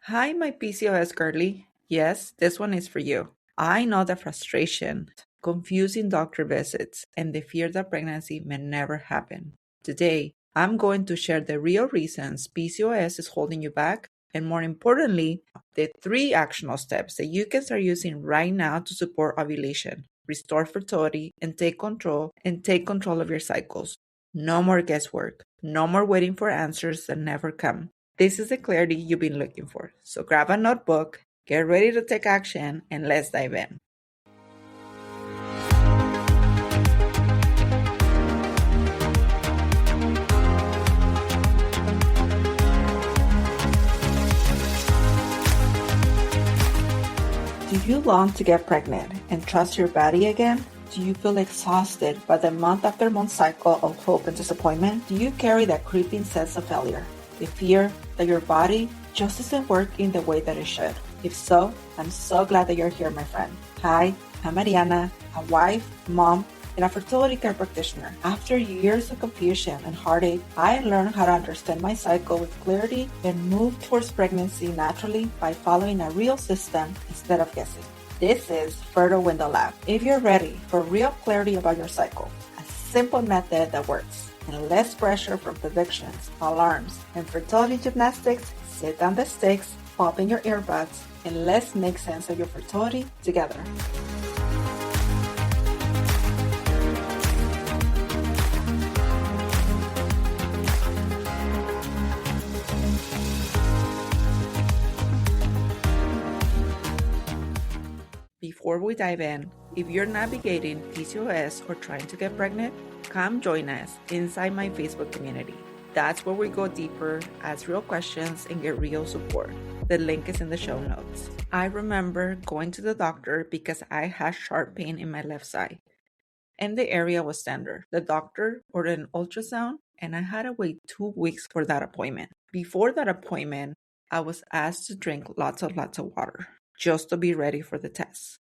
Hi, my PCOS girly. Yes, this one is for you. I know the frustration, confusing doctor visits, and the fear that pregnancy may never happen. Today, I'm going to share the real reasons PCOS is holding you back, and more importantly, the 3 actionable steps that you can start using right now to support ovulation, restore fertility, and take control of your cycles. No more guesswork. No more waiting for answers that never come. This is the clarity you've been looking for. So grab a notebook, get ready to take action, and let's dive in. Do you long to get pregnant and trust your body again? Do you feel exhausted by the month after month cycle of hope and disappointment? Do you carry that creeping sense of failure? The fear that your body just isn't working the way that it should? If so, I'm so glad that you're here, my friend. Hi, I'm Mariana, a wife, mom, and a fertility care practitioner. After years of confusion and heartache, I learned how to understand my cycle with clarity and move towards pregnancy naturally by following a real system instead of guessing. This is Fertile Window Lab. If you're ready for real clarity about your cycle, a simple method that works, and less pressure from predictions, alarms, and fertility gymnastics, sit down the sticks, pop in your earbuds, and let's make sense of your fertility together. Before we dive in, if you're navigating PCOS or trying to get pregnant, come join us inside my Facebook community. That's where we go deeper, ask real questions, and get real support. The link is in the show notes. I remember going to the doctor because I had sharp pain in my left side, and the area was tender. The doctor ordered an ultrasound, and I had to wait 2 weeks for that appointment. Before that appointment, I was asked to drink lots of water just to be ready for the test.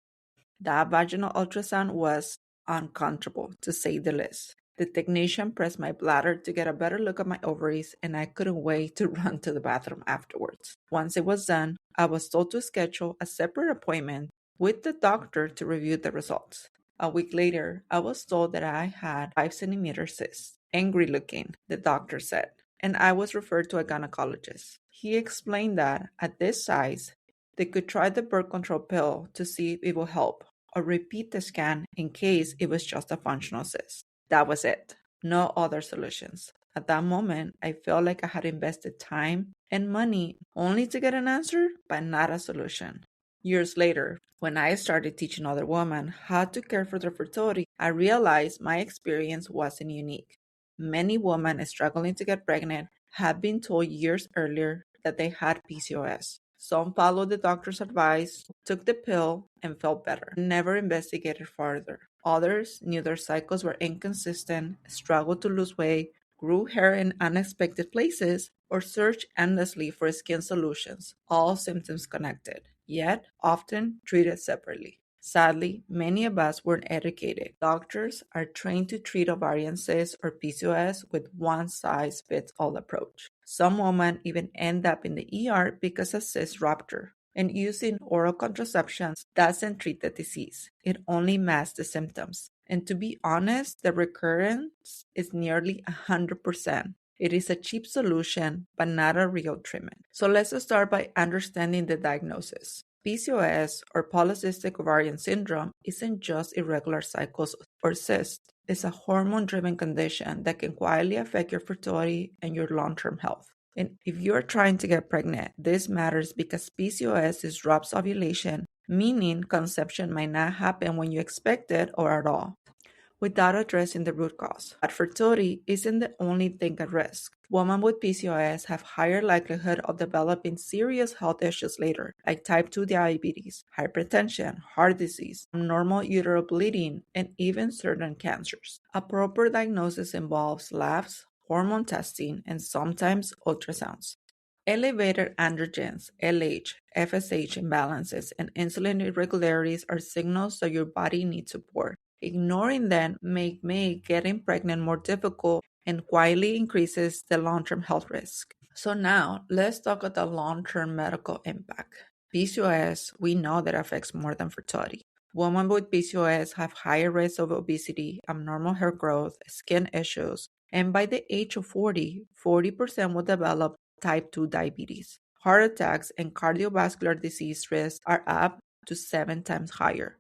That vaginal ultrasound was uncomfortable, to say the least. The technician pressed my bladder to get a better look at my ovaries, and I couldn't wait to run to the bathroom afterwards. Once it was done, I was told to schedule a separate appointment with the doctor to review the results. A week later, I was told that I had 5 centimeter cysts. Angry looking, the doctor said, and I was referred to a gynecologist. He explained that at this size, they could try the birth control pill to see if it will help, or repeat the scan in case it was just a functional cyst. That was it. No other solutions. At that moment, I felt like I had invested time and money only to get an answer, but not a solution. Years later, when I started teaching other women how to care for their fertility, I realized my experience wasn't unique. Many women struggling to get pregnant had been told years earlier that they had PCOS. Some followed the doctor's advice, took the pill, and felt better, never investigated further. Others knew their cycles were inconsistent, struggled to lose weight, grew hair in unexpected places, or searched endlessly for skin solutions, all symptoms connected, yet often treated separately. Sadly, many of us weren't educated. Doctors are trained to treat ovarian cysts or PCOS with one-size-fits-all approach. Some women even end up in the ER because of cyst rupture. And using oral contraceptions doesn't treat the disease. It only masks the symptoms. And to be honest, the recurrence is nearly 100%. It is a cheap solution, but not a real treatment. So let's start by understanding the diagnosis. PCOS, or polycystic ovarian syndrome, isn't just irregular cycles or cysts. It's a hormone-driven condition that can quietly affect your fertility and your long-term health. And if you're trying to get pregnant, this matters because PCOS disrupts ovulation, meaning conception might not happen when you expect it or at all, without addressing the root cause. But fertility isn't the only thing at risk. Women with PCOS have higher likelihood of developing serious health issues later, like type 2 diabetes, hypertension, heart disease, abnormal uterine bleeding, and even certain cancers. A proper diagnosis involves labs, hormone testing, and sometimes ultrasounds. Elevated androgens, LH, FSH imbalances, and insulin irregularities are signals that your body needs support. Ignoring them may make getting pregnant more difficult and quietly increases the long-term health risk. So now let's talk about the long-term medical impact. PCOS, we know that affects more than fertility. Women with PCOS have higher rates of obesity, abnormal hair growth, skin issues, and by the age of 40, 40% will develop type 2 diabetes. Heart attacks and cardiovascular disease risks are up to 7 times higher.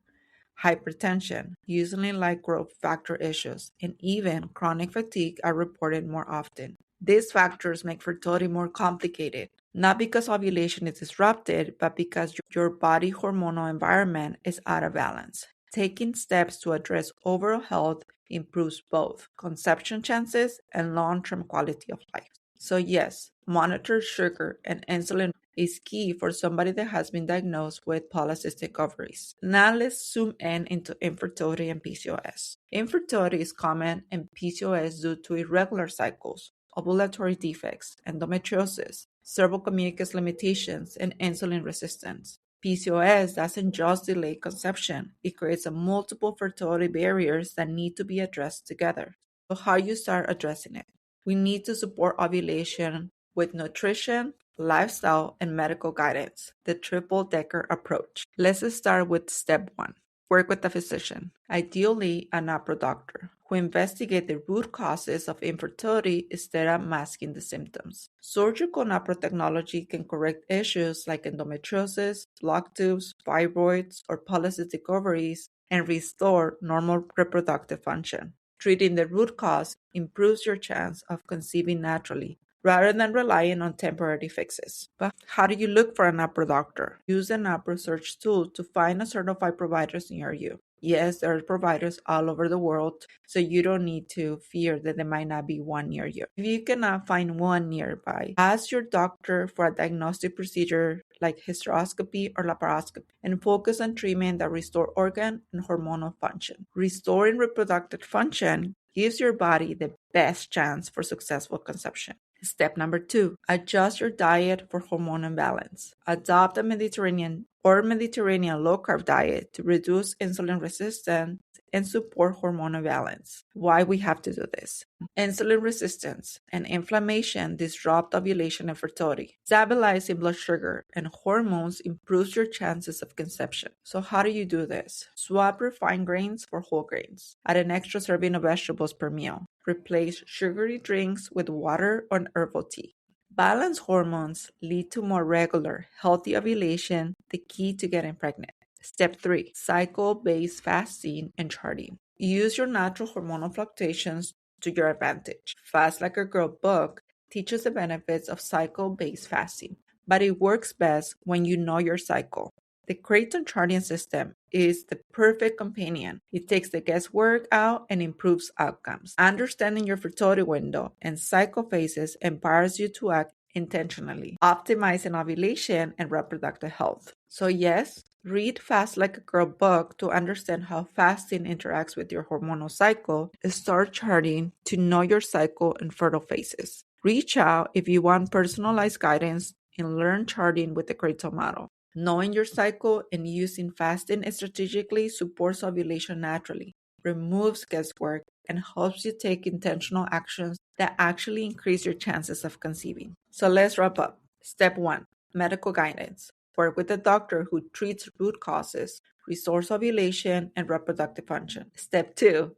Hypertension, usually like growth factor issues, and even chronic fatigue are reported more often. These factors make fertility more complicated, not because ovulation is disrupted, but because your body hormonal environment is out of balance. Taking steps to address overall health improves both conception chances and long term quality of life. So, yes, monitor sugar and insulin is key for somebody that has been diagnosed with polycystic ovaries. Now, let's zoom in into infertility and PCOS. Infertility is common in PCOS due to irregular cycles, ovulatory defects, endometriosis, cervical mucus limitations, and insulin resistance. PCOS doesn't just delay conception, it creates multiple fertility barriers that need to be addressed together. So, how you start addressing it? We need to support ovulation with nutrition, lifestyle, and medical guidance, the triple-decker approach. Let's start with step 1. Work with a physician, ideally an upper doctor, who investigate the root causes of infertility instead of masking the symptoms. Surgical NAPRO technology can correct issues like endometriosis, blocked tubes, fibroids, or polycystic ovaries and restore normal reproductive function. Treating the root cause improves your chance of conceiving naturally, rather than relying on temporary fixes. But how do you look for an NAPRO doctor? Use the NAPRO search tool to find a certified provider near you. Yes, there are providers all over the world, so you don't need to fear that there might not be one near you. If you cannot find one nearby, ask your doctor for a diagnostic procedure like hysteroscopy or laparoscopy and focus on treatment that restore organ and hormonal function. Restoring reproductive function gives your body the best chance for successful conception. Step number 2, adjust your diet for hormone imbalance. Adopt a Mediterranean low-carb diet to reduce insulin resistance and support hormonal balance. Why we have to do this? Insulin resistance and inflammation disrupt ovulation and fertility. Stabilizing blood sugar and hormones improves your chances of conception. So how do you do this? Swap refined grains for whole grains. Add an extra serving of vegetables per meal. Replace sugary drinks with water or herbal tea. Balanced hormones lead to more regular, healthy ovulation, the key to getting pregnant. Step 3, cycle-based fasting and charting. Use your natural hormonal fluctuations to your advantage. Fast Like a Girl book teaches the benefits of cycle-based fasting, but it works best when you know your cycle. The Creighton charting system is the perfect companion. It takes the guesswork out and improves outcomes. Understanding your fertility window and cycle phases empowers you to act intentionally, optimizing ovulation and reproductive health. So yes, read Fast Like a Girl book to understand how fasting interacts with your hormonal cycle. Start charting to know your cycle and fertile phases. Reach out if you want personalized guidance and learn charting with the Creighton model. Knowing your cycle and using fasting strategically supports ovulation naturally, removes guesswork, and helps you take intentional actions that actually increase your chances of conceiving. So let's wrap up. Step 1, medical guidance. Work with a doctor who treats root causes, restores ovulation, and reproductive function. Step 2,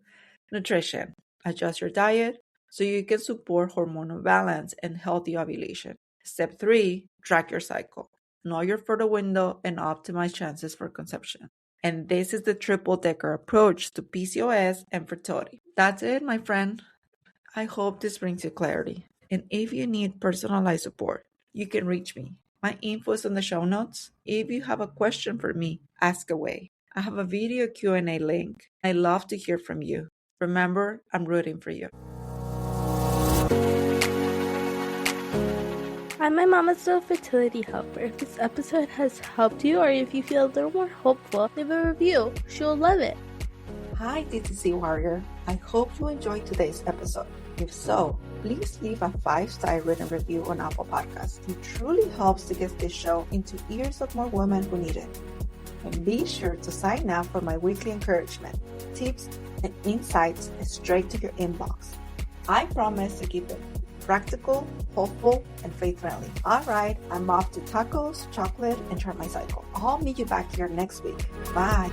nutrition. Adjust your diet so you can support hormonal balance and healthy ovulation. Step 3, track your cycle. Know your fertile window and optimize chances for conception. And this is the triple-decker approach to PCOS and fertility. That's it, my friend. I hope this brings you clarity. And if you need personalized support, you can reach me. My info is in the show notes. If you have a question for me, ask away. I have a video Q&A link. I love to hear from you. Remember, I'm rooting for you. I'm my mama's little fertility helper. If this episode has helped you or if you feel a little more hopeful, leave a review. She'll love it. Hi, DTC Warrior. I hope you enjoyed today's episode. If so, please leave a 5-star written review on Apple Podcasts. It truly helps to get this show into ears of more women who need it. And be sure to sign up for my weekly encouragement, tips, and insights straight to your inbox. I promise to keep it practical, hopeful, and faith-friendly. All right, I'm off to tacos, chocolate, and chart my cycle. I'll meet you back here next week. Bye.